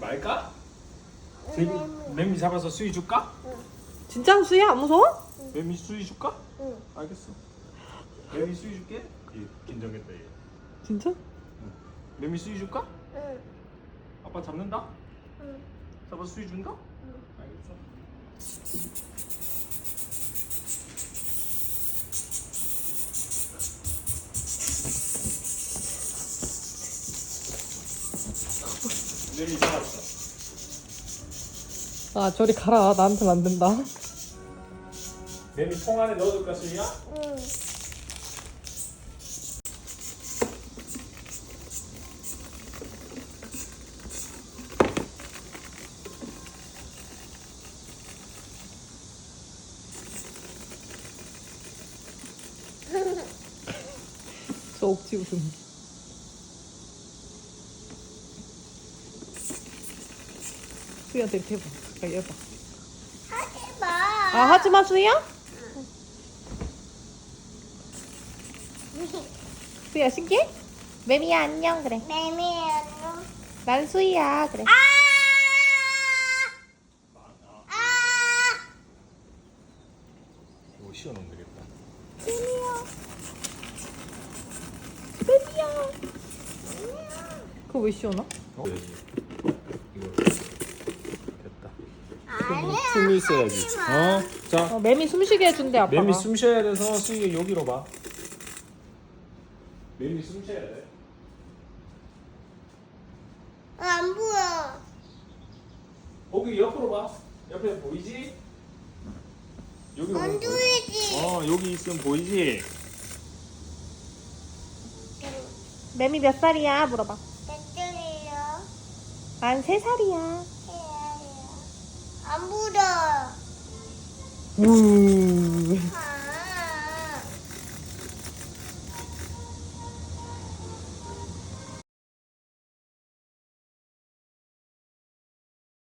말까? 매미 잡아서 수위 줄까? 진짜 수희야 안 무서워? 매미 수위 줄까? 응. 알겠어. 매미 수위 줄게. 긴장했다 얘. 진짜? 매미 수위 줄까? 응. 아빠 잡는다? 응. 잡아서 수위 준다? 알겠어. 매미 잡았어. 아 저리 가라. 나한테는 안 된다. 매미 통 안에 넣어줄까 수위야? 응. 저 억지 웃음. 수희한테 이렇게 해봐. 가까이 해봐. 하지 마. 아 하지마 수희야? 수희야 신기해? 매미야 안녕 그래. 매미 안녕. 난 수희야 그래. 이거 씌워놓으면 되겠다. 매미야. 그거 왜 씌워놔? 이거 됐다. 아니야. 숨이 있어야지. 하지 마. 자, 매미 숨쉬게 해준대 아빠가. 매미 숨 쉬어야 돼서 수익이 여기로 봐. 매미 숨 쉬어야 돼. 안 보여. 거기 옆으로 봐. 옆에 보이지? 여기로 안 보면 보이지? 보이지. 여기 있으면 보이지? 매미 몇 살이야? 물어봐. 몇 살이에요? 난 3살이야. 안 보여. 우.